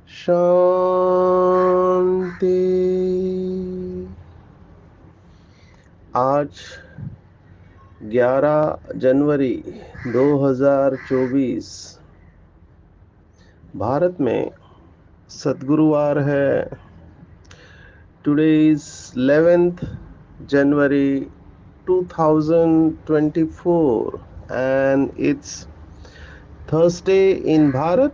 शांति। आज 11 जनवरी 2024 भारत में सद्गुरुवार है। Today is 11th January 2024 and it's Thursday in Bharat.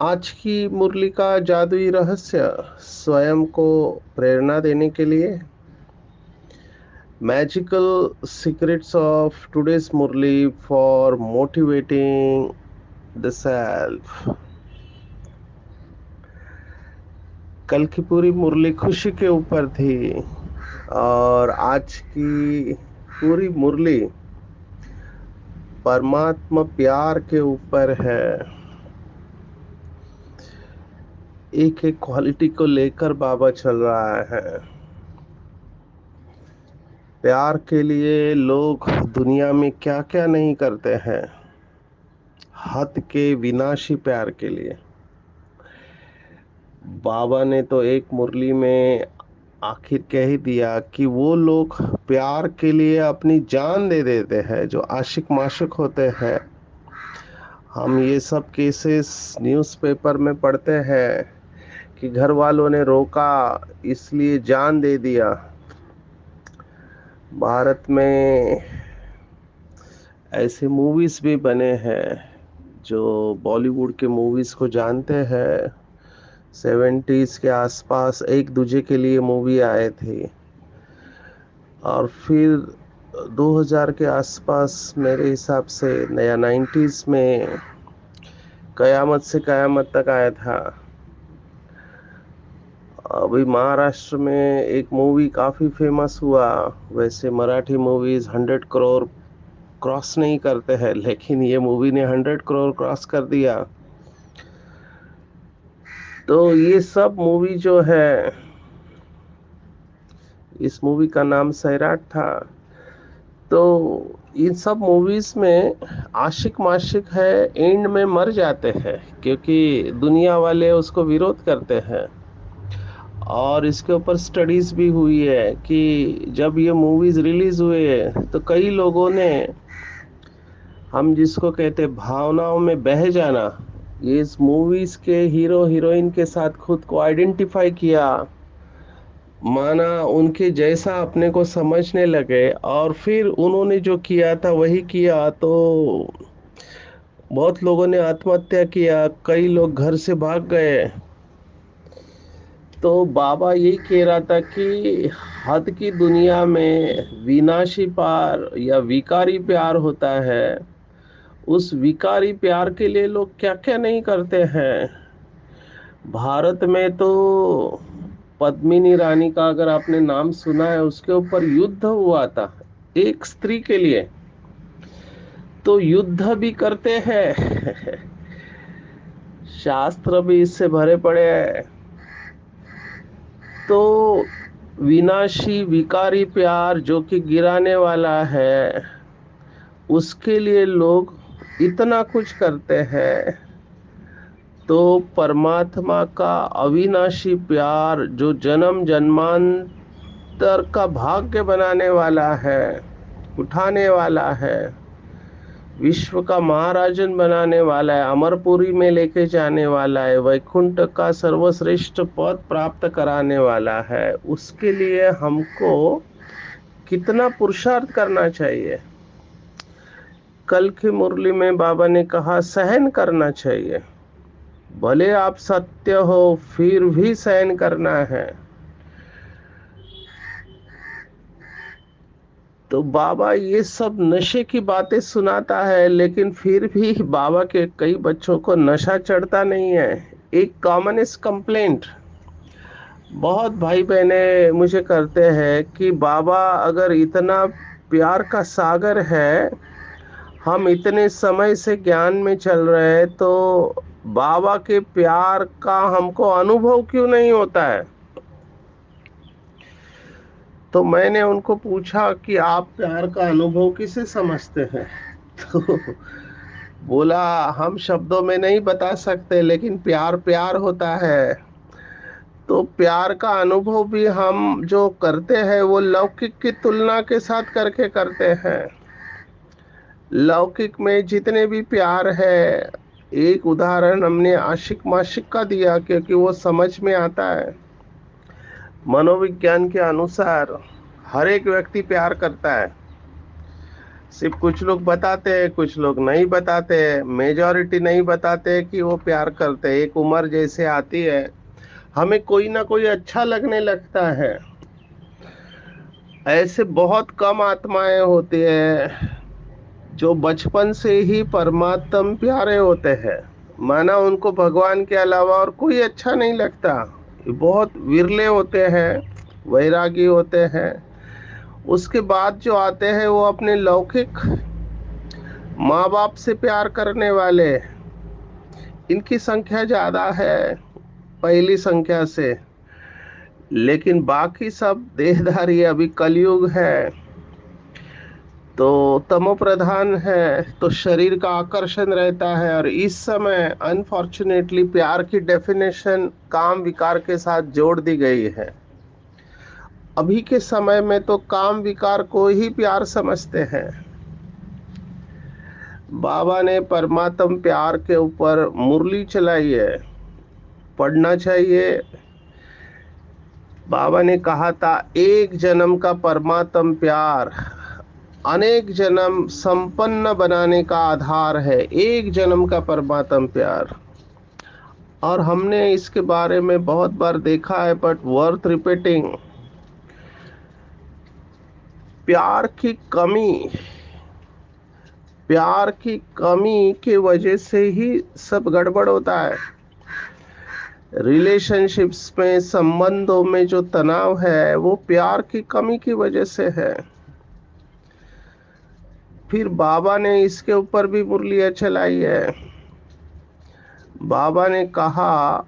आज की मुरली का जादुई रहस्य स्वयं को प्रेरणा देने के लिए। Magical secrets of today's Murli for motivating the self। कल की पूरी मुरली खुशी के ऊपर थी और आज की पूरी मुरली परमात्मा प्यार के ऊपर है। एक एक क्वालिटी को लेकर बाबा चल रहा है। प्यार के लिए लोग दुनिया में क्या क्या नहीं करते हैं, हद के विनाशी प्यार के लिए। बाबा ने तो एक मुरली में आखिर कह ही दिया कि वो लोग प्यार के लिए अपनी जान दे देते हैं जो आशिक माशिक होते हैं। हम ये सब केसेस न्यूज़पेपर में पढ़ते हैं कि घर वालों ने रोका इसलिए जान दे दिया। भारत में ऐसे मूवीज भी बने हैं जो बॉलीवुड के मूवीज को जानते हैं। 70s के आसपास एक दूजे के लिए मूवी आए थे और फिर 2000 के आसपास मेरे हिसाब से नया 90s में कयामत से कयामत तक आया था। अभी महाराष्ट्र में एक मूवी काफ़ी फेमस हुआ। वैसे मराठी मूवीज 100 करोड़ क्रॉस नहीं करते हैं, लेकिन ये मूवी ने 100 करोड़ क्रॉस कर दिया। तो ये सब मूवी जो है, इस मूवी का नाम सैराट था। तो इन सब मूवीज में आशिक माशिक है एंड में मर जाते हैं क्योंकि दुनिया वाले उसको विरोध करते हैं। और इसके ऊपर स्टडीज भी हुई है कि जब ये मूवीज रिलीज हुए तो कई लोगों ने, हम जिसको कहते हैं भावनाओं में बह जाना, ये इस मूवीज के हीरो हीरोइन के साथ खुद को आइडेंटिफाई किया, माना उनके जैसा अपने को समझने लगे और फिर उन्होंने जो किया था वही किया। तो बहुत लोगों ने आत्महत्या किया, कई लोग घर से भाग गए। तो बाबा यही कह रहा था कि हद की दुनिया में विनाशी प्यार या विकारी प्यार होता है। उस विकारी प्यार के लिए लोग क्या क्या नहीं करते हैं। भारत में तो पद्मिनी रानी का अगर आपने नाम सुना है, उसके ऊपर युद्ध हुआ था एक स्त्री के लिए। तो युद्ध भी करते हैं शास्त्र भी इससे भरे पड़े हैं। तो विनाशी विकारी प्यार जो कि गिराने वाला है, उसके लिए लोग इतना कुछ करते हैं। तो परमात्मा का अविनाशी प्यार जो जन्म जन्मांतर का भाग्य बनाने वाला है, उठाने वाला है, विश्व का महाराजन बनाने वाला है, अमरपुरी में लेके जाने वाला है, वैकुंठ का सर्वश्रेष्ठ पद प्राप्त कराने वाला है, उसके लिए हमको कितना पुरुषार्थ करना चाहिए। कल की मुरली में बाबा ने कहा सहन करना चाहिए, भले आप सत्य हो फिर भी सहन करना है। तो बाबा ये सब नशे की बातें सुनाता है, लेकिन फिर भी बाबा के कई बच्चों को नशा चढ़ता नहीं है। एक कॉमनेस्ट कंप्लेंट बहुत भाई बहने मुझे करते हैं कि बाबा अगर इतना प्यार का सागर है, हम इतने समय से ज्ञान में चल रहे हैं, तो बाबा के प्यार का हमको अनुभव क्यों नहीं होता है। तो मैंने उनको पूछा कि आप प्यार का अनुभव किसे समझते हैं। तो बोला, हम शब्दों में नहीं बता सकते, लेकिन प्यार प्यार होता है। तो प्यार का अनुभव भी हम जो करते हैं वो लौकिक की तुलना के साथ करके करते हैं। लौकिक में जितने भी प्यार है, एक उदाहरण हमने आशिक माशिक का दिया क्योंकि वो समझ में आता है। मनोविज्ञान के अनुसार हर एक व्यक्ति प्यार करता है। सिर्फ कुछ लोग बताते हैं, कुछ लोग नहीं बताते, मेजॉरिटी नहीं बताते कि वो प्यार करते हैं। एक उम्र जैसे आती है, हमें कोई ना कोई अच्छा लगने लगता है। ऐसे बहुत कम आत्माएं होती है जो बचपन से ही परमात्म प्यारे होते हैं, माना उनको भगवान के अलावा और कोई अच्छा नहीं लगता। ये बहुत विरले होते हैं, वैरागी होते हैं। उसके बाद जो आते हैं वो अपने लौकिक माँ बाप से प्यार करने वाले, इनकी संख्या ज्यादा है पहली संख्या से। लेकिन बाकी सब देहधारी, अभी कलयुग है तो तमो प्रधान है, तो शरीर का आकर्षण रहता है। और इस समय अनफॉर्चुनेटली प्यार की डेफिनेशन काम विकार के साथ जोड़ दी गई है। अभी के समय में तो काम विकार को ही प्यार समझते हैं। बाबा ने परमात्म प्यार के ऊपर मुरली चलाई है, पढ़ना चाहिए। बाबा ने कहा था, एक जन्म का परमात्म प्यार अनेक जन्म संपन्न बनाने का आधार है। एक जन्म का परमात्म प्यार। और हमने इसके बारे में बहुत बार देखा है, बट वर्थ रिपीटिंग। प्यार की कमी, प्यार की कमी की वजह से ही सब गड़बड़ होता है। रिलेशनशिप्स में, संबंधों में जो तनाव है वो प्यार की कमी की वजह से है। फिर बाबा ने इसके ऊपर भी मुरलियां चलाई है। बाबा ने कहा,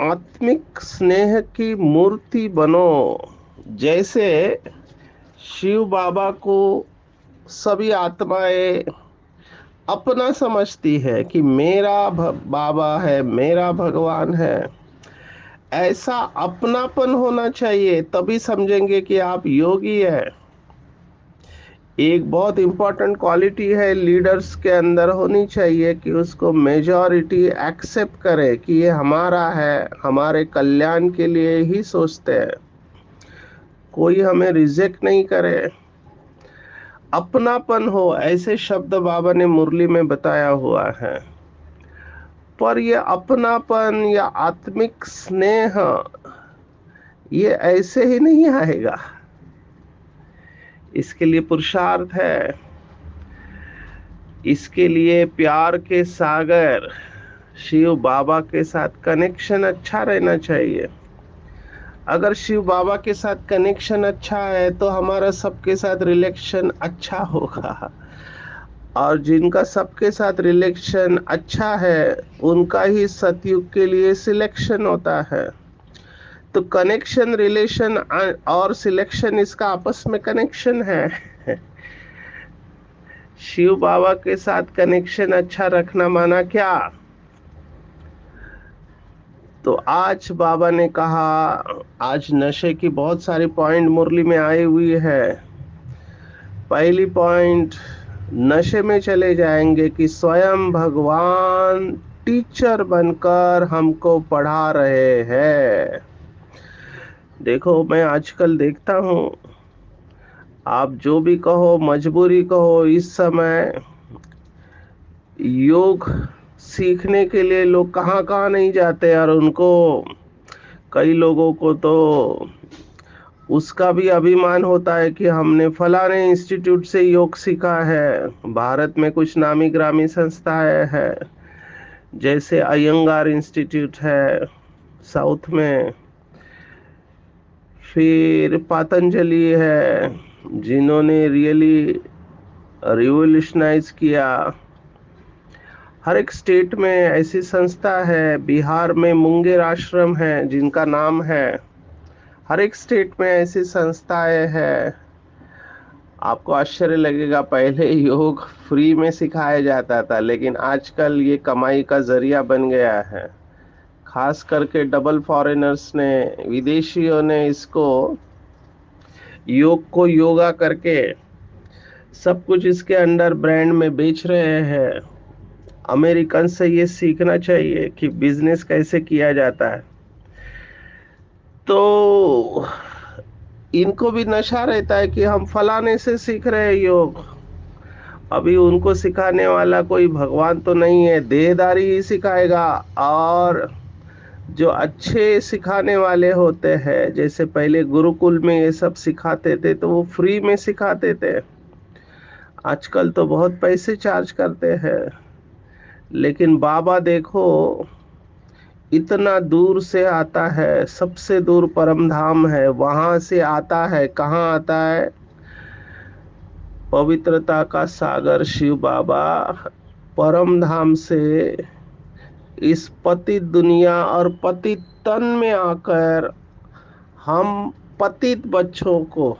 आत्मिक स्नेह की मूर्ति बनो। जैसे शिव बाबा को सभी आत्माएं अपना समझती है कि मेरा बाबा है, मेरा भगवान है, ऐसा अपनापन होना चाहिए, तभी समझेंगे कि आप योगी है। एक बहुत इंपॉर्टेंट क्वालिटी है लीडर्स के अंदर होनी चाहिए कि उसको मेजॉरिटी एक्सेप्ट करे कि ये हमारा है, हमारे कल्याण के लिए ही सोचते हैं, कोई हमें रिजेक्ट नहीं करे। अपनापन हो, ऐसे शब्द बाबा ने मुरली में बताया हुआ है। पर ये अपनापन या आत्मिक स्नेह ये ऐसे ही नहीं आएगा, इसके लिए पुरुषार्थ है। इसके लिए प्यार के सागर शिव बाबा के साथ कनेक्शन अच्छा रहना चाहिए। अगर शिव बाबा के साथ कनेक्शन अच्छा है तो हमारा सबके साथ रिलेशन अच्छा होगा। और जिनका सबके साथ रिलेशन अच्छा है, उनका ही सतयुग के लिए सिलेक्शन होता है। तो कनेक्शन, रिलेशन और सिलेक्शन, इसका आपस में कनेक्शन है। शिव बाबा के साथ कनेक्शन अच्छा रखना माना क्या। तो आज बाबा ने कहा, आज नशे की बहुत सारी पॉइंट मुरली में आई हुई है। पहली पॉइंट, नशे में चले जाएंगे कि स्वयं भगवान टीचर बनकर हमको पढ़ा रहे हैं। देखो, मैं आजकल देखता हूँ, आप जो भी कहो, मजबूरी कहो, इस समय योग सीखने के लिए लोग कहाँ कहाँ नहीं जाते। और उनको, कई लोगों को तो उसका भी अभिमान होता है कि हमने फलाने इंस्टीट्यूट से योग सीखा है। भारत में कुछ नामी ग्रामी संस्थाएं हैं, जैसे अयंगार इंस्टीट्यूट है साउथ में, फिर पतंजलि है, जिन्होंने रियली रिवोल्यूशनाइज किया। हर एक स्टेट में ऐसी संस्था है। बिहार में मुंगेर आश्रम है जिनका नाम है। हर एक स्टेट में ऐसी संस्थाएं हैं। आपको आश्चर्य लगेगा, पहले योग फ्री में सिखाया जाता था, लेकिन आजकल ये कमाई का जरिया बन गया है। खास करके डबल फॉरेनर्स ने, विदेशियों ने इसको, योग को योगा करके सब कुछ इसके अंडर ब्रांड में बेच रहे हैं। अमेरिकन से ये सीखना चाहिए कि बिजनेस कैसे किया जाता है। तो इनको भी नशा रहता है कि हम फलाने से सीख रहे हैं योग। अभी उनको सिखाने वाला कोई भगवान तो नहीं है, देहदारी ही सिखाएगा। और जो अच्छे सिखाने वाले होते हैं, जैसे पहले गुरुकुल में ये सब सिखाते थे, तो वो फ्री में सिखाते थे। आजकल तो बहुत पैसे चार्ज करते हैं। लेकिन बाबा देखो, इतना दूर से आता है, सबसे दूर परम धाम है, वहां से आता है। कहाँ आता है? पवित्रता का सागर शिव बाबा परम धाम से इस पतित दुनिया और पतित तन में आकर हम पतित बच्चों को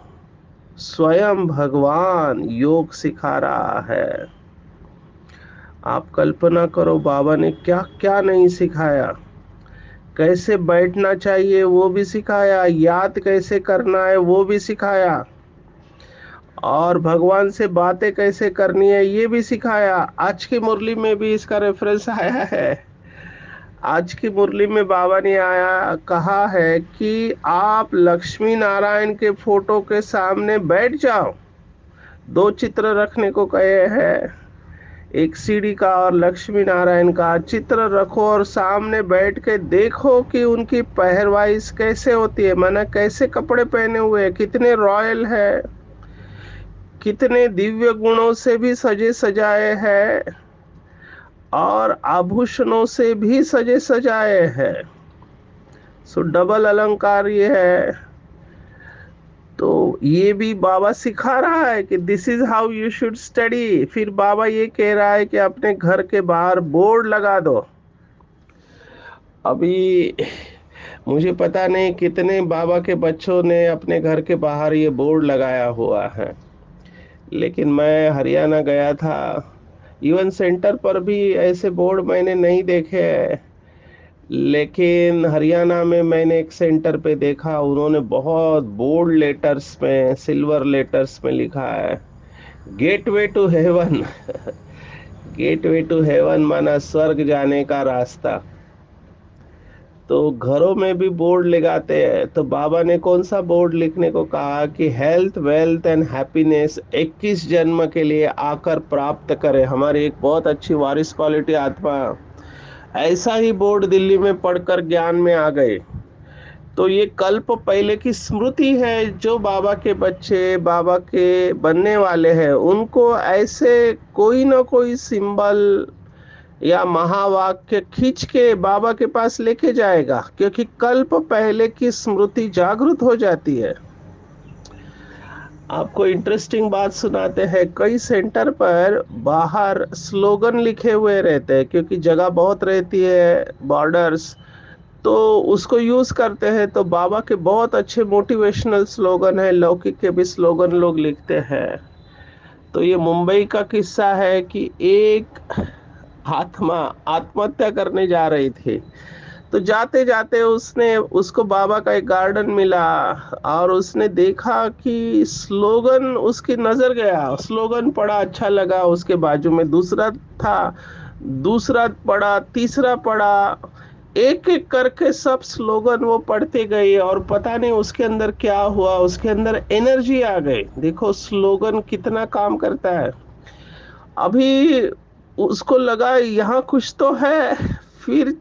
स्वयं भगवान योग सिखा रहा है। आप कल्पना करो, बाबा ने क्या क्या नहीं सिखाया। कैसे बैठना चाहिए वो भी सिखाया, याद कैसे करना है वो भी सिखाया, और भगवान से बातें कैसे करनी है ये भी सिखाया। आज की मुरली में भी इसका रेफरेंस आया है। आज की मुरली में बाबा ने आया कहा है कि आप लक्ष्मी नारायण के फोटो के सामने बैठ जाओ। दो चित्र रखने को कहे हैं, एक सीढ़ी का और लक्ष्मी नारायण का चित्र रखो और सामने बैठ के देखो कि उनकी पहरवाइश कैसे होती है, माना कैसे कपड़े पहने हुए हैं, कितने रॉयल है, कितने दिव्य गुणों से भी सजे सजाए हैं और आभूषणों से भी सजे सजाए हैं। सो डबल अलंकार ये है। तो ये भी बाबा सिखा रहा है कि this is how you should study. फिर बाबा ये कह रहा है कि अपने घर के बाहर बोर्ड लगा दो। अभी मुझे पता नहीं कितने बाबा के बच्चों ने अपने घर के बाहर ये बोर्ड लगाया हुआ है, लेकिन मैं हरियाणा गया था, इवन सेंटर पर भी ऐसे बोर्ड मैंने नहीं देखे हैं। लेकिन हरियाणा में मैंने एक सेंटर पे देखा, उन्होंने बहुत बोल्ड लेटर्स में, सिल्वर लेटर्स में लिखा है, gateway to heaven. Gateway to heaven माना स्वर्ग जाने का रास्ता। तो घरों में भी बोर्ड लगाते हैं। तो बाबा ने कौन सा बोर्ड लिखने को कहा कि हेल्थ, वेल्थ एंड हैप्पीनेस 21 जन्म के लिए आकर प्राप्त करें हमारी एक बहुत अच्छी वारिस क्वालिटी आत्मा। ऐसा ही बोर्ड दिल्ली में पढ़कर ज्ञान में आ गए। तो ये कल्प पहले की स्मृति है। जो बाबा के बच्चे बाबा के बनने वाले हैं, उनको ऐसे कोई ना कोई सिंबल या महावाक्य खींच के बाबा के पास लेके जाएगा, क्योंकि कल्प पहले की स्मृति जागृत हो जाती है। आपको इंटरेस्टिंग बात सुनाते हैं, कई सेंटर पर बाहर स्लोगन लिखे हुए रहते हैं, क्योंकि जगह बहुत रहती है, बॉर्डर्स, तो उसको यूज करते हैं। तो बाबा के बहुत अच्छे मोटिवेशनल स्लोगन है, लौकिक के भी स्लोगन लोग लिखते हैं। तो ये मुंबई का किस्सा है कि एक आत्मा आत्महत्या करने जा रही थी। तो जाते जाते उसने उसको बाबा का एक गार्डन मिला और उसने देखा कि स्लोगन उसकी नजर गया। स्लोगन पढ़ा, अच्छा लगा। उसके बाजू में दूसरा था, दूसरा पढ़ा, तीसरा पढ़ा। एक एक करके सब स्लोगन वो पढ़ते गए और पता नहीं उसके अंदर क्या हुआ, उसके अंदर एनर्जी आ गई। देखो स्लोगन कितना काम करता है। अभी उसको लगा यहाँ कुछ तो है। फिर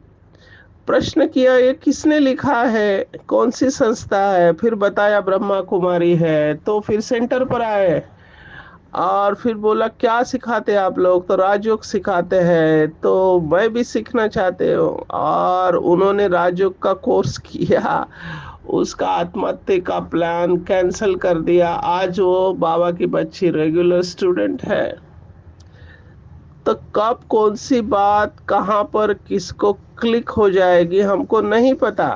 प्रश्न किया ये किसने लिखा है, कौन सी संस्था है, फिर बताया ब्रह्मा कुमारी है। तो फिर सेंटर पर आए और फिर बोला क्या सिखाते आप लोग, तो राजयोग सिखाते हैं, तो मैं भी सीखना चाहते हूँ। और उन्होंने राजयोग का कोर्स किया उसका आत्महत्या का प्लान कैंसिल कर दिया। आज वो बाबा की बच्ची रेगुलर स्टूडेंट है। तो कब कौन सी बात कहाँ पर किसको क्लिक हो जाएगी हमको नहीं पता।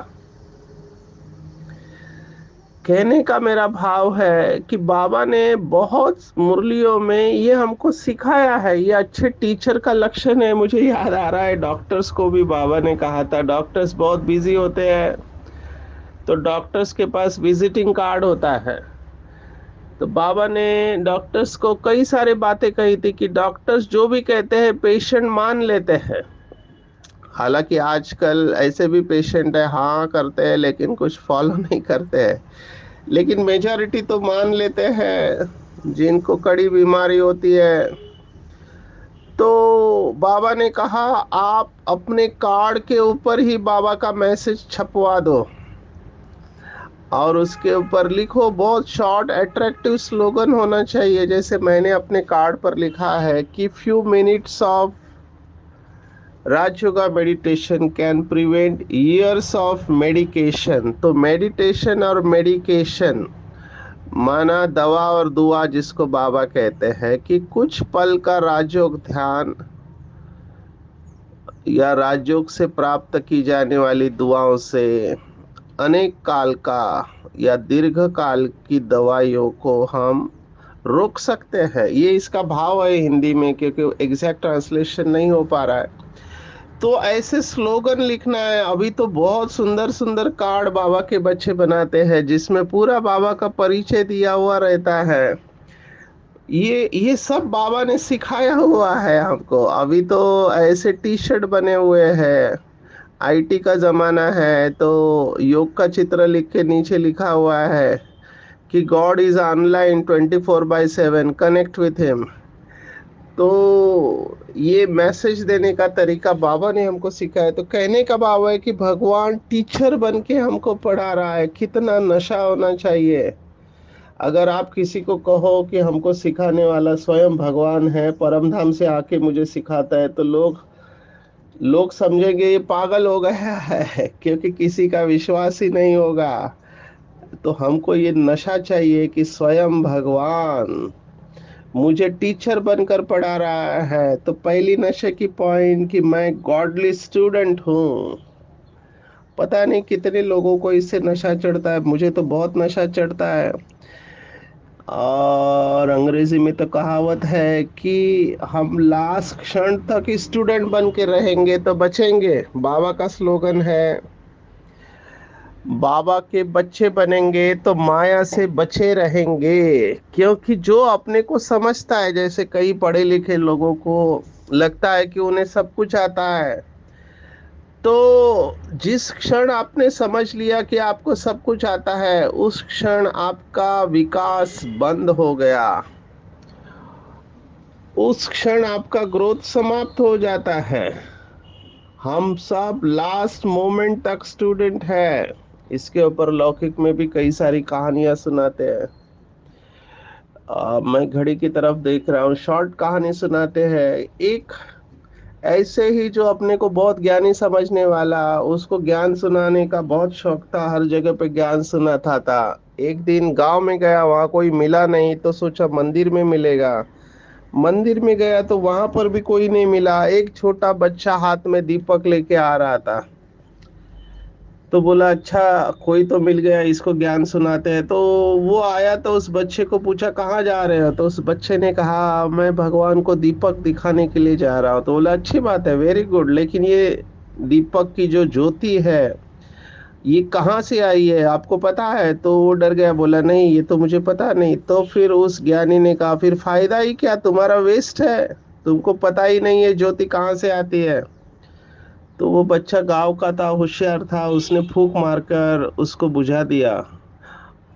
कहने का मेरा भाव है कि बाबा ने बहुत मुरलियों में ये हमको सिखाया है। ये अच्छे टीचर का लक्षण है। मुझे याद आ रहा है, डॉक्टर्स को भी बाबा ने कहा था, डॉक्टर्स बहुत बिजी होते हैं तो डॉक्टर्स के पास विजिटिंग कार्ड होता है। तो बाबा ने डॉक्टर्स को कई सारे बातें कही थी कि डॉक्टर्स जो भी कहते हैं पेशेंट मान लेते हैं। हालांकि आजकल ऐसे भी पेशेंट है, हाँ करते हैं लेकिन कुछ फॉलो नहीं करते हैं, लेकिन मेजॉरिटी तो मान लेते हैं जिनको कड़ी बीमारी होती है। तो बाबा ने कहा आप अपने कार्ड के ऊपर ही बाबा का मैसेज छपवा दो और उसके ऊपर लिखो। बहुत शॉर्ट अट्रैक्टिव स्लोगन होना चाहिए, जैसे मैंने अपने कार्ड पर लिखा है कि few minutes of Raj yoga meditation can prevent years of medication. तो मेडिटेशन और मेडिकेशन माना दवा और दुआ, जिसको बाबा कहते हैं कि कुछ पल का राजयोग ध्यान या राजयोग से प्राप्त की जाने वाली दुआओं से अनेक काल का या दीर्घ काल की दवाइयों को हम रोक सकते हैं। ये इसका भाव है हिंदी में, क्योंकि एग्जैक्ट ट्रांसलेशन नहीं हो पा रहा है। तो ऐसे स्लोगन लिखना है। अभी तो बहुत सुंदर सुंदर कार्ड बाबा के बच्चे बनाते हैं जिसमें पूरा बाबा का परिचय दिया हुआ रहता है। ये सब बाबा ने सिखाया हुआ है हमको। अभी तो ऐसे टी शर्ट बने हुए हैं, आईटी का जमाना है, तो योग का चित्र लिख के नीचे लिखा हुआ है कि God is online 24/7, connect with him. तो ये मैसेज देने का तरीका बाबा ने हमको सिखाया। तो कहने का भाव है कि भगवान टीचर बन के हमको पढ़ा रहा है। कितना नशा होना चाहिए। अगर आप किसी को कहो कि हमको सिखाने वाला स्वयं भगवान है, परम धाम से आके मुझे सिखाता है, तो लोग लोग समझेंगे ये पागल हो गया है, क्योंकि किसी का विश्वास ही नहीं होगा। तो हमको ये नशा चाहिए कि स्वयं भगवान मुझे टीचर बनकर पढ़ा रहा है। तो पहली नशे की पॉइंट कि मैं गॉडली स्टूडेंट हूँ। पता नहीं कितने लोगों को इससे नशा चढ़ता है, मुझे तो बहुत नशा चढ़ता है। और अंग्रेजी में तो कहावत है कि हम लास्ट क्षण तक स्टूडेंट बन के रहेंगे तो बचेंगे। बाबा का स्लोगन है, बाबा के बच्चे बनेंगे तो माया से बचे रहेंगे। क्योंकि जो अपने को समझता है, जैसे कई पढ़े लिखे लोगों को लगता है कि उन्हें सब कुछ आता है, तो जिस क्षण आपने समझ लिया कि आपको सब कुछ आता है, उस क्षण आपका विकास बंद हो गया। उस क्षण आपका ग्रोथ समाप्त हो जाता है। हम सब लास्ट मोमेंट तक स्टूडेंट है। इसके ऊपर लौकिक में भी कई सारी कहानियां सुनाते हैं। मैं घड़ी की तरफ देख रहा हूँ, शॉर्ट कहानी सुनाते हैं। एक ऐसे ही जो अपने को बहुत ज्ञानी समझने वाला, उसको ज्ञान सुनाने का बहुत शौक था, हर जगह पे ज्ञान सुनाता था। एक दिन गांव में गया, वहां कोई मिला नहीं, तो सोचा मंदिर में मिलेगा। मंदिर में गया तो वहां पर भी कोई नहीं मिला। एक छोटा बच्चा हाथ में दीपक लेके आ रहा था। तो बोला अच्छा कोई तो मिल गया, इसको ज्ञान सुनाते हैं। तो वो आया तो उस बच्चे को पूछा कहाँ जा रहे हो। तो उस बच्चे ने कहा मैं भगवान को दीपक दिखाने के लिए जा रहा हूँ। तो बोला अच्छी बात है, वेरी गुड, लेकिन ये दीपक की जो ज्योति है ये कहाँ से आई है, आपको पता है। तो वो डर गया, बोला नहीं ये तो मुझे पता नहीं। तो फिर उस ज्ञानी ने कहा फिर फायदा ही क्या, तुम्हारा वेस्ट है, तुमको पता ही नहीं है ज्योति कहाँ से आती है। तो वो बच्चा गांव का था, होशियार था, उसने फूंक मारकर उसको बुझा दिया।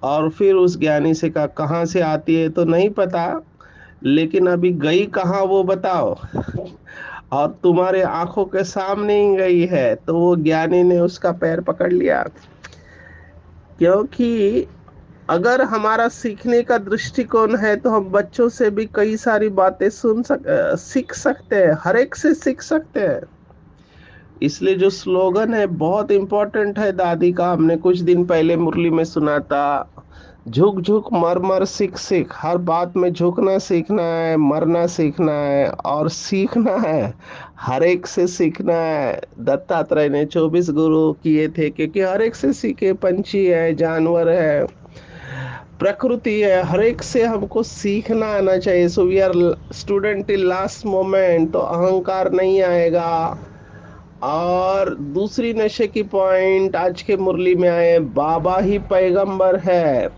और फिर उस ज्ञानी से कहा कहाँ से आती है तो नहीं पता, लेकिन अभी गई कहाँ वो बताओ। और तुम्हारे आंखों के सामने ही गई है। तो वो ज्ञानी ने उसका पैर पकड़ लिया। क्योंकि अगर हमारा सीखने का दृष्टिकोण है तो हम बच्चों से भी कई सारी बातें सीख सकते हैं, हर एक से सीख सकते हैं। इसलिए जो स्लोगन है बहुत इम्पोर्टेंट है दादी का, हमने कुछ दिन पहले मुरली में सुना था। झुक झुक मर मर सीख सीख, हर बात में झुकना सीखना है, मरना सीखना है और सीखना है, हर एक से सीखना है। दत्तात्रेय ने 24 गुरु किए थे, क्योंकि हर एक से सीखे। पंछी है, जानवर है, प्रकृति है, हर एक से हमको सीखना आना चाहिए। So we are student till last moment, तो अहंकार नहीं आएगा। और दूसरी नशे की पॉइंट आज के मुरली में आए, बाबा ही पैगंबर है।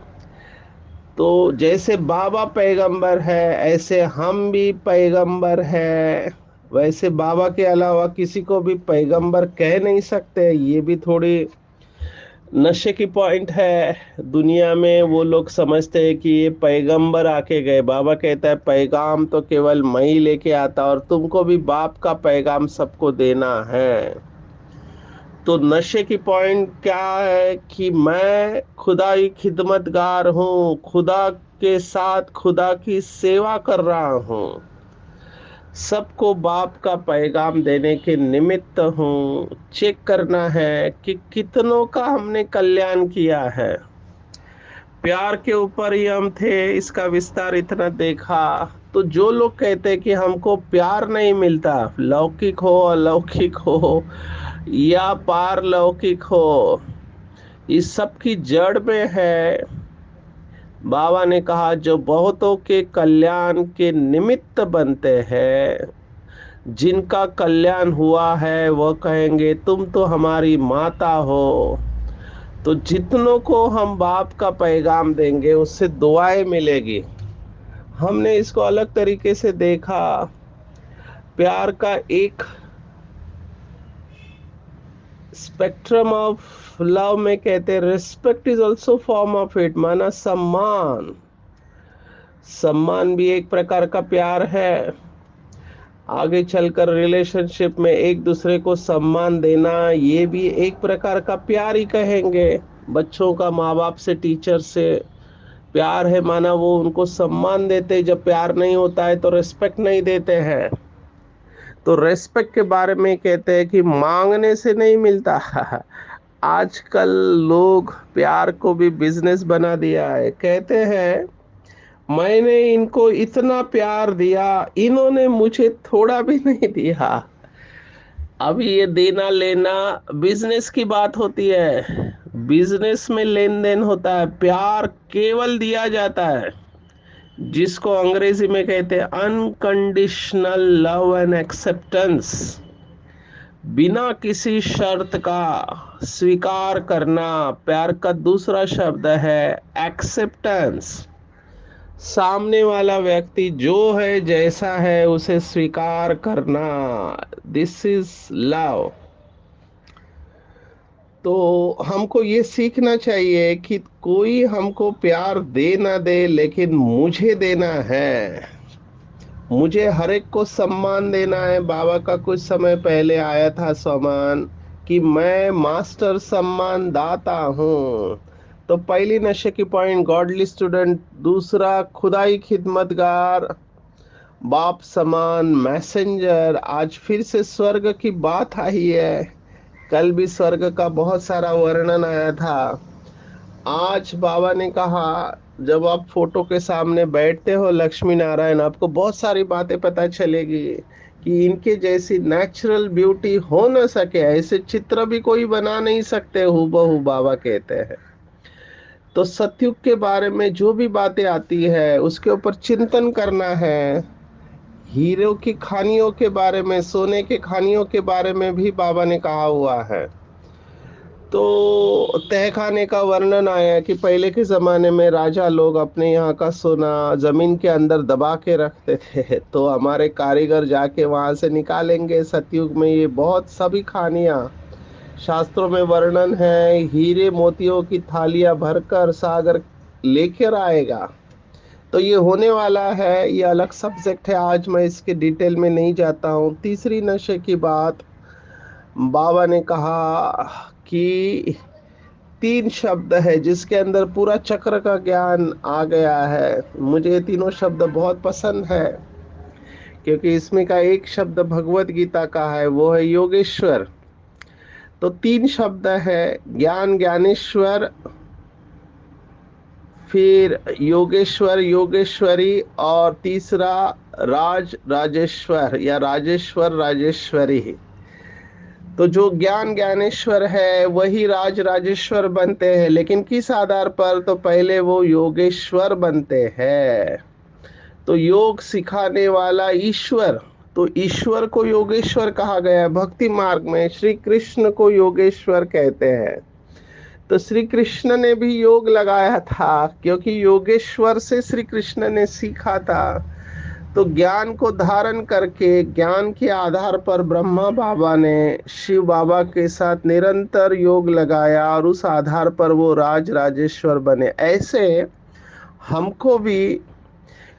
तो जैसे बाबा पैगंबर है ऐसे हम भी पैगंबर है। वैसे बाबा के अलावा किसी को भी पैगंबर कह नहीं सकते, ये भी थोड़ी नशे की पॉइंट है। दुनिया में वो लोग समझते हैं कि ये पैगंबर आके गए। बाबा कहता है पैगाम तो केवल मैं ही लेके आता, और तुमको भी बाप का पैगाम सबको देना है। तो नशे की पॉइंट क्या है कि मैं खुदा ही खिदमतगार हूँ, खुदा के साथ खुदा की सेवा कर रहा हूँ, सबको बाप का पैगाम देने के निमित्त हूँ। चेक करना है कि कितनों का हमने कल्याण किया है। प्यार के ऊपर ही हम थे, इसका विस्तार इतना देखा। तो जो लोग कहते हैं कि हमको प्यार नहीं मिलता, लौकिक हो अलौकिक हो या पारलौकिक हो, इस सब की जड़ में है। बाबा ने कहा जो बहुतों के कल्याण के निमित्त बनते हैं, जिनका कल्याण हुआ है वह कहेंगे तुम तो हमारी माता हो। तो जितनों को हम बाप का पैगाम देंगे उससे दुआएं मिलेगी। हमने इसको अलग तरीके से देखा। प्यार का एक स्पेक्ट्रम ऑफ लव में कहते हैं respect is also form of it, माना सम्मान। सम्मान भी एक प्रकार का प्यार है। आगे चलकर रिलेशनशिप में एक दूसरे को सम्मान देना, ये भी एक प्रकार का प्यार ही कहेंगे। बच्चों का माँ बाप से, टीचर से प्यार है, माना वो उनको सम्मान देते। जब प्यार नहीं होता है तो रेस्पेक्ट नहीं देते हैं। तो रेस्पेक्ट के बारे में कहते हैं कि मांगने से नहीं मिलता। आजकल लोग प्यार को भी बिजनेस बना दिया है। कहते हैं मैंने इनको इतना प्यार दिया, इन्होंने मुझे थोड़ा भी नहीं दिया। अभी ये देना लेना बिजनेस की बात होती है। बिजनेस में लेन देन होता है, प्यार केवल दिया जाता है, जिसको अंग्रेजी में कहते हैं अनकंडीशनल लव एंड एक्सेप्टेंस। बिना किसी शर्त का स्वीकार करना। प्यार का दूसरा शब्द है एक्सेप्टेंस। सामने वाला व्यक्ति जो है, जैसा है, उसे स्वीकार करना, दिस इज लव। तो हमको ये सीखना चाहिए कि कोई हमको प्यार दे ना दे, लेकिन मुझे देना है। मुझे हर एक को सम्मान देना है। बाबा का कुछ समय पहले आया था सम्मान कि मैं मास्टर सम्मान दाता हूँ। तो पहली नशे की पॉइंट गॉडली स्टूडेंट, दूसरा खुदाई खिदमतगार, बाप समान मैसेंजर। आज फिर से स्वर्ग की बात आई है। कल भी स्वर्ग का बहुत सारा वर्णन आया था। आज बाबा ने कहा जब आप फोटो के सामने बैठते हो लक्ष्मी नारायण, आपको बहुत सारी बातें पता चलेगी कि इनके जैसी नेचुरल ब्यूटी हो न सके, ऐसे चित्र भी कोई बना नहीं सकते हूबहू, बाबा कहते हैं। तो सतयुग के बारे में जो भी बातें आती है उसके ऊपर चिंतन करना है। हीरो की खानियों के बारे में, सोने के खानियों के बारे में भी बाबा ने कहा हुआ है। तो तहखाने का वर्णन आया कि पहले के ज़माने में राजा लोग अपने यहाँ का सोना ज़मीन के अंदर दबा के रखते थे, तो हमारे कारीगर जाके वहाँ से निकालेंगे। सतयुग में ये बहुत सभी खानियाँ शास्त्रों में वर्णन है। हीरे मोतियों की थालियाँ भरकर सागर लेकर आएगा। तो ये होने वाला है, ये अलग सब्जेक्ट है, आज मैं इसके डिटेल में नहीं जाता हूँ। तीसरी नशे की बात, बाबा ने कहा कि तीन शब्द है जिसके अंदर पूरा चक्र का ज्ञान आ गया है। मुझे ये तीनों शब्द बहुत पसंद है, क्योंकि इसमें का एक शब्द भगवत गीता का है, वो है योगेश्वर। तो 3 शब्द है, ज्ञान ज्ञानेश्वर, फिर योगेश्वर योगेश्वरी, और तीसरा राज राजेश्वर या राजेश्वर राजेश्वरी। तो जो ज्ञान ज्ञानेश्वर है वही राज राजेश्वर बनते हैं, लेकिन किस आधार पर? तो पहले वो योगेश्वर बनते हैं। तो योग सिखाने वाला ईश्वर, तो ईश्वर को योगेश्वर कहा गया। भक्ति मार्ग में श्री कृष्ण को योगेश्वर कहते हैं। तो श्री कृष्ण ने भी योग लगाया था, क्योंकि योगेश्वर से श्री कृष्ण ने सीखा था। तो ज्ञान को धारण करके ज्ञान के आधार पर ब्रह्मा बाबा ने शिव बाबा के साथ निरंतर योग लगाया, और उस आधार पर वो राज राजेश्वर बने। ऐसे हमको भी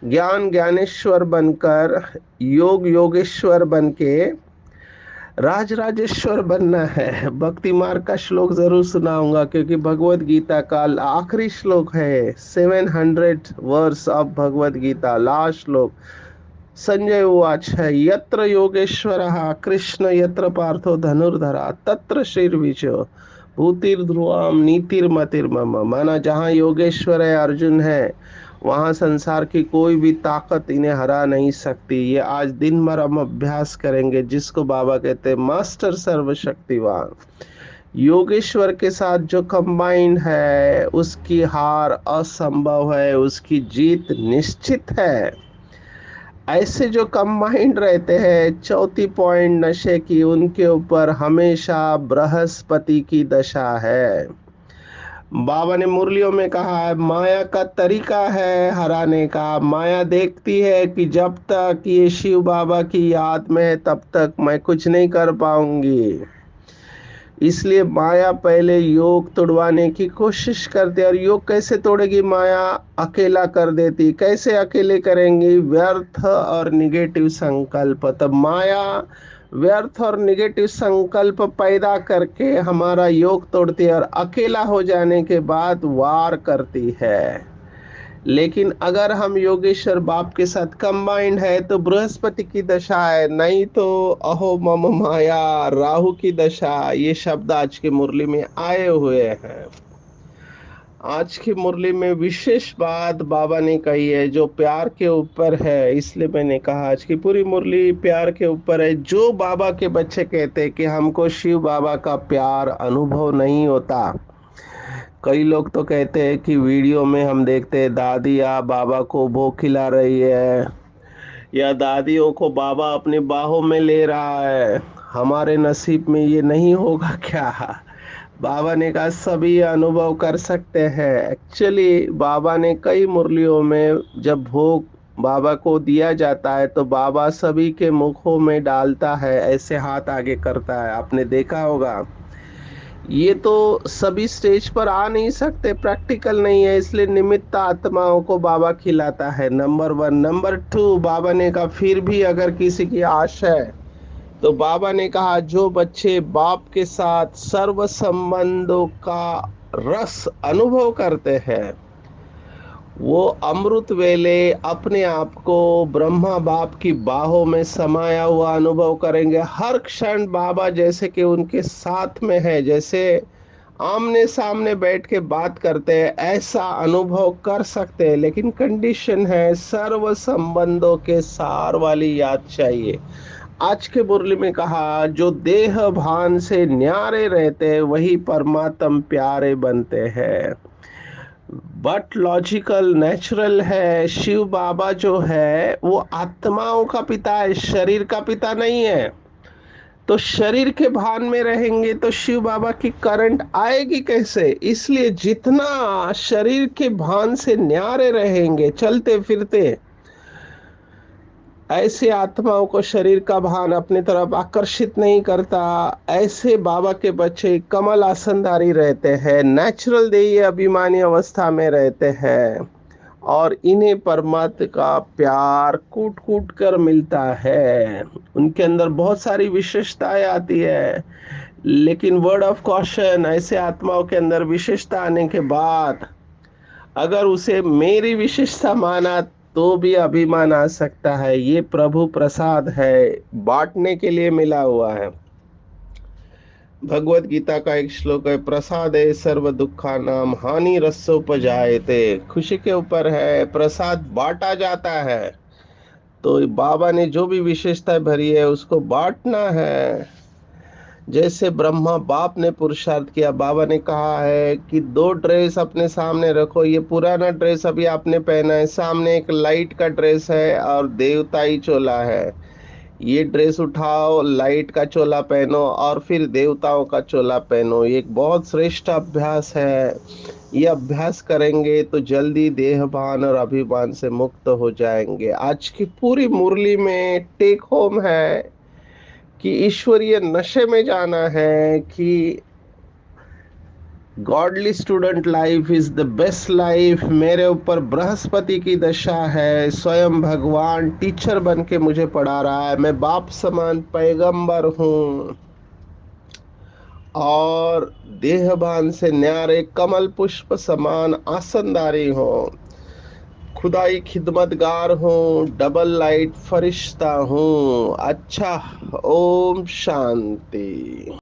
ज्ञान ज्ञानेश्वर बनकर, योग योगेश्वर बनके राज राजेश्वर बनना है। भक्ति मार्ग का श्लोक जरूर सुनाऊंगा, क्योंकि भगवत गीता का आखिरी श्लोक है, 700 verse of Bhagavad Gita, last श्लोक। संजय उवाच है, यत्र योगेश्वरः कृष्ण यत्र पार्थो धनुर्धरा तत्र श्रीर्विजयो भूतिर्ध्रुवम नीतिर्मतिर्मम। माना जहाँ योगेश्वर है, अर्जुन है, वहाँ संसार की कोई भी ताकत इन्हें हरा नहीं सकती। ये आज दिन भर हम अभ्यास करेंगे, जिसको बाबा कहते हैं मास्टर सर्वशक्तिवान। योगेश्वर के साथ जो कंबाइंड है उसकी हार असंभव है, उसकी जीत निश्चित है। ऐसे जो कंबाइंड रहते हैं, चौथी पॉइंट नशे की, उनके ऊपर हमेशा बृहस्पति की दशा है। बाबा ने मुरलियों में कहा है, माया का तरीका है हराने का। माया देखती है कि जब तक ये शिव बाबा की याद में है तब तक मैं कुछ नहीं कर पाऊंगी। इसलिए माया पहले योग तोड़वाने की कोशिश करती है। और योग कैसे तोड़ेगी? माया अकेला कर देती। कैसे अकेले करेंगी? व्यर्थ और निगेटिव संकल्प। तब माया व्यर्थ और निगेटिव संकल्प पैदा करके हमारा योग तोड़ती है, और अकेला हो जाने के बाद वार करती है। लेकिन अगर हम योगेश्वर बाप के साथ कंबाइंड है तो बृहस्पति की दशा है, नहीं तो अहो मम माया, राहु की दशा। ये शब्द आज की मुरली में आए हुए हैं। आज की मुरली में विशेष बात बाबा ने कही है जो प्यार के ऊपर है, इसलिए मैंने कहा आज की पूरी मुरली प्यार के ऊपर है। जो बाबा के बच्चे कहते हैं कि हमको शिव बाबा का प्यार अनुभव नहीं होता। कई लोग तो कहते हैं कि वीडियो में हम देखते हैं दादियाँ बाबा को भोग खिला रही है, या दादियों को बाबा अपनी बाहों में ले रहा है। हमारे नसीब में ये नहीं होगा क्या? बाबा ने कहा सभी अनुभव कर सकते हैं। एक्चुअली बाबा ने कई मुरलियों में जब भोग बाबा को दिया जाता है तो बाबा सभी के मुखों में डालता है, ऐसे हाथ आगे करता है, आपने देखा होगा। ये तो सभी स्टेज पर आ नहीं सकते, प्रैक्टिकल नहीं है, इसलिए निमित्त आत्माओं को बाबा खिलाता है। नंबर 1। नंबर 2, बाबा ने कहा फिर भी अगर किसी की आश है तो बाबा ने कहा जो बच्चे बाप के साथ सर्व संबंधों का रस अनुभव करते हैं वो अमृत वेले अपने आप को ब्रह्मा बाप की बाहों में समाया हुआ अनुभव करेंगे। हर क्षण बाबा जैसे कि उनके साथ में है, जैसे आमने सामने बैठ के बात करते हैं, ऐसा अनुभव कर सकते हैं। लेकिन कंडीशन है सर्व संबंधों के सार वाली याद चाहिए। आज के मुरली में कहा जो देह भान से न्यारे रहते हैं वही परमात्म प्यारे बनते हैं। बट लॉजिकल नेचुरल है, शिव बाबा जो है वो आत्माओं का पिता है, शरीर का पिता नहीं है। तो शरीर के भान में रहेंगे तो शिव बाबा की करंट आएगी कैसे? इसलिए जितना शरीर के भान से न्यारे रहेंगे, चलते फिरते, ऐसे आत्माओं को शरीर का भान अपनी तरफ आकर्षित नहीं करता। ऐसे बाबा के बच्चे कमल आसनधारी रहते हैं, नेचुरल देही अभिमानी अवस्था में रहते हैं, और इन्हें परमात्मा का प्यार कूट कूट कर मिलता है। उनके अंदर बहुत सारी विशेषताएं आती है, लेकिन वर्ड ऑफ कॉशन, ऐसे आत्माओं के अंदर विशेषता आने के बाद अगर उसे मेरी विशेषता माना तो भी अभिमान आ सकता है। ये प्रभु प्रसाद है, बांटने के लिए मिला हुआ है। भगवत गीता का एक श्लोक है, प्रसादे सर्व दुखा नाम हानि रसोपजायते। खुशी के ऊपर है, प्रसाद बांटा जाता है। तो बाबा ने जो भी विशेषता भरी है उसको बांटना है। जैसे ब्रह्मा बाप ने पुरुषार्थ किया, बाबा ने कहा है कि दो ड्रेस अपने सामने रखो, ये पुराना ड्रेस अभी आपने पहना है, सामने एक लाइट का ड्रेस है और देवताई चोला है। ये ड्रेस उठाओ, लाइट का चोला पहनो और फिर देवताओं का चोला पहनो। ये एक बहुत श्रेष्ठ अभ्यास है। ये अभ्यास करेंगे तो जल्दी देहभान और अभिमान से मुक्त हो जाएंगे। आज की पूरी मुरली में टेक होम है कि ईश्वरीय नशे में जाना है, कि godly student life is the best life. मेरे ऊपर बृहस्पति की दशा है, स्वयं भगवान टीचर बन के मुझे पढ़ा रहा है, मैं बाप समान पैगंबर हूँ और देहभान से न्यारे कमल पुष्प समान आसनदारी हूँ, खुदाई खिदमतगार हूँ, डबल लाइट फरिश्ता हूँ। अच्छा, ओम शांति।